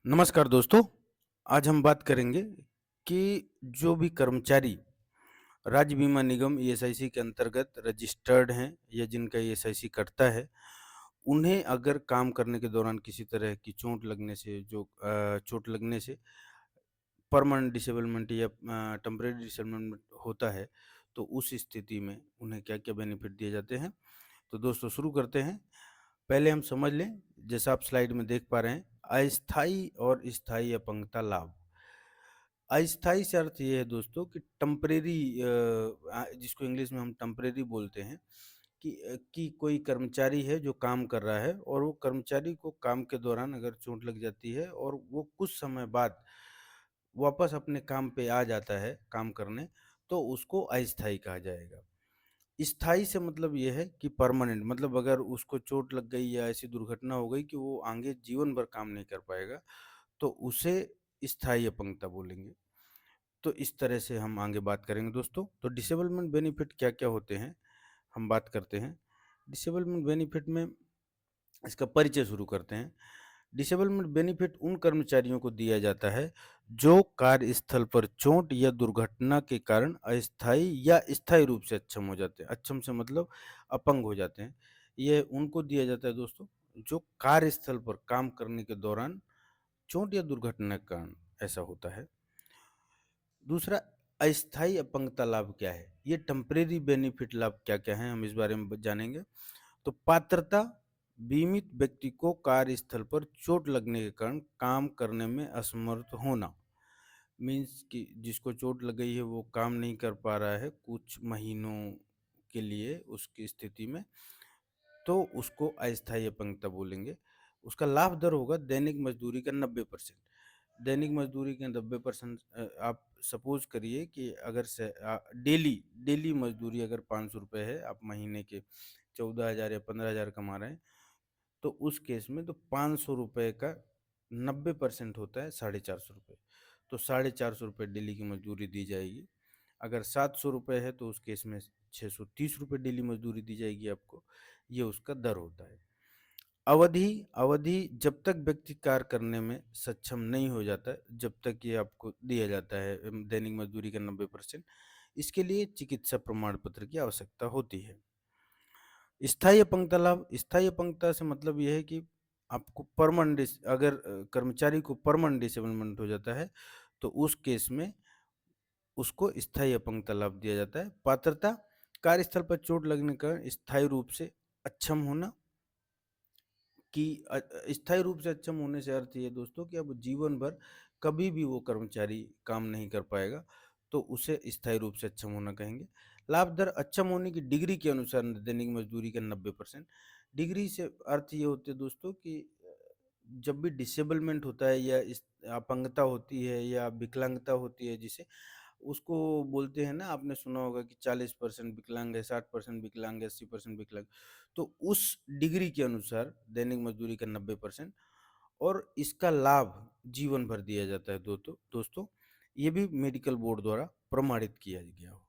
नमस्कार दोस्तों, आज हम बात करेंगे कि जो भी कर्मचारी राज्य बीमा निगम ईएसआईसी के अंतर्गत रजिस्टर्ड हैं या जिनका ईएसआईसी कटता है, उन्हें अगर काम करने के दौरान किसी तरह की चोट लगने से परमानेंट डिसेबलमेंट या टेम्परेरी डिसेबलमेंट होता है, तो उस स्थिति में उन्हें क्या-क्या बेनिफिट दिए जाते हैं। तो दोस्तों शुरू करते हैं। पहले हम समझ लें, जैसा आप स्लाइड में देख पा रहे हैं, अस्थायी और स्थायी अपंगता लाभ। अस्थायी से अर्थ ये है दोस्तों कि टेम्परेरी जिसको इंग्लिश में हम टेम्परेरी बोलते हैं कि कोई कर्मचारी है जो काम कर रहा है और वो कर्मचारी को काम के दौरान अगर चोट लग जाती है और वो कुछ समय बाद वापस अपने काम पे आ जाता है काम करने, तो उसको अस्थायी कहा जाएगा। स्थायी से मतलब ये है कि परमानेंट, मतलब अगर उसको चोट लग गई या ऐसी दुर्घटना हो गई कि वो आगे जीवन भर काम नहीं कर पाएगा, तो उसे स्थायी अपंगता बोलेंगे। तो इस तरह से हम आगे बात करेंगे दोस्तों। तो डिसेबलमेंट बेनिफिट क्या-क्या होते हैं, हम बात करते हैं। डिसेबलमेंट बेनिफिट में इसका परिचय शुरू करते हैं। डिसेबलमेंट बेनिफिट उन कर्मचारियों को दिया जाता है जो कार्यस्थल पर चोट या दुर्घटना के कारण अस्थायी या स्थायी रूप से अक्षम हो जाते हैं। अक्षम से मतलब अपंग हो जाते हैं। ये उनको दिया जाता है दोस्तों, जो कार्यस्थल पर काम करने के दौरान चोट या दुर्घटना के कारण ऐसा होता है। दूसरा, अस्थायी अपंगता लाभ क्या है? ये टेम्परेरी बेनिफिट लाभ क्या-क्या हैं, हम इस बारे में जानेंगे। तो पात्रता, बीमित व्यक्ति को कार्यस्थल पर चोट लगने के कारण काम करने में असमर्थ होना। मीन्स कि जिसको चोट लग गई है वो काम नहीं कर पा रहा है कुछ महीनों के लिए उसकी स्थिति में, तो उसको अस्थायी अपंगता बोलेंगे। उसका लाभ दर होगा दैनिक मज़दूरी का 90%। दैनिक मज़दूरी के 90% आप सपोज़ करिए कि अगर डेली डेली मज़दूरी अगर ₹500 है, आप महीने के 14,000 या 15,000 कमा रहे हैं, तो उस केस में तो ₹500 का 90% होता है ₹450। तो ₹450 डेली की मज़दूरी दी जाएगी। अगर ₹700 है तो उस केस में ₹630 डेली मज़दूरी दी जाएगी आपको। ये उसका दर होता है। अवधि अवधि जब तक व्यक्ति कार्य करने में सक्षम नहीं हो जाता, जब तक ये आपको दिया जाता है दैनिक मज़दूरी का 90%। इसके लिए चिकित्सा प्रमाण पत्र की आवश्यकता होती है। स्थायी अपंगता लाभ, स्थायी अपंगता से मतलब ये है कि आपको अगर कर्मचारी को परमानेंट डिसेबलमेंट हो जाता है, तो उस केस में उसको स्थायी अपंगता लाभ दिया जाता है। पात्रता, कार्यस्थल पर चोट लगने का स्थायी रूप से अक्षम होना, कि स्थायी रूप से अक्षम होने से अर्थ ये दोस्तों कि अब जीवन भर कभी भी वो कर्मचारी काम नहीं कर पाएगा, तो उसे स्थायी रूप से अक्षम होना कहेंगे। लाभ दर, अक्षम होने की डिग्री के अनुसार दैनिक मजदूरी का 90%। डिग्री से अर्थ ये होते हैं दोस्तों कि जब भी डिसेबलमेंट होता है या इस अपंगता होती है या विकलांगता होती है जिसे, उसको बोलते हैं ना, आपने सुना होगा कि 40% विकलांग है, 60% विकलांग है, 80% विकलांग। तो उस डिग्री के अनुसार दैनिक मज़दूरी का 90%, और इसका लाभ जीवन भर दिया जाता है दोस्तों। ये भी मेडिकल बोर्ड द्वारा प्रमाणित किया गया हो।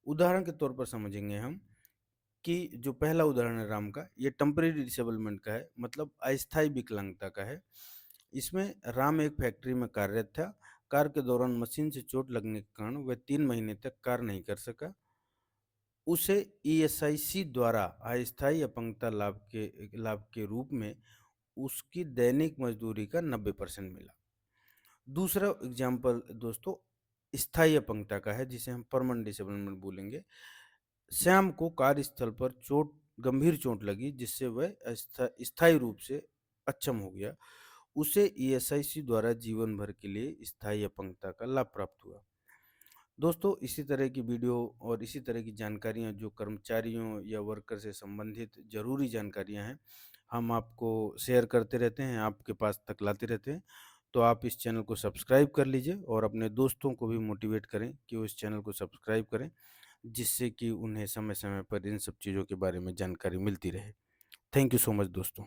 उदाहरण के तौर पर समझेंगे हम कि जो पहला उदाहरण है राम का, ये टेम्परेरी डिसेबलमेंट का है, मतलब अस्थायी विकलांगता का है। इसमें राम एक फैक्ट्री में कार्यरत था। कार्य के दौरान मशीन से चोट लगने के कारण वह 3 महीने तक कार्य नहीं कर सका। उसे ईएसआईसी द्वारा अस्थायी अपंगता लाभ के रूप में उसकी दैनिक मजदूरी का 90% मिला। दूसरा एग्जाम्पल दोस्तों स्थायी अपंगता का है, जिसे हम परमानेंट डिसेबलमेंट बोलेंगे। श्याम को कार्यस्थल पर गंभीर चोट लगी जिससे वह स्थायी रूप से अक्षम हो गया। उसे ईएसआईसी द्वारा जीवन भर के लिए स्थायी अपंगता का लाभ प्राप्त हुआ। दोस्तों इसी तरह की वीडियो और इसी तरह की जानकारियाँ जो कर्मचारियों या वर्कर से संबंधित ज़रूरी जानकारियाँ हैं, हम आपको शेयर करते रहते हैं, आपके पास तक लाते रहते हैं। तो आप इस चैनल को सब्सक्राइब कर लीजिए और अपने दोस्तों को भी मोटिवेट करें कि वो इस चैनल को सब्सक्राइब करें, जिससे कि उन्हें समय-समय पर इन सब चीज़ों के बारे में जानकारी मिलती रहे। थैंक यू सो मच दोस्तों।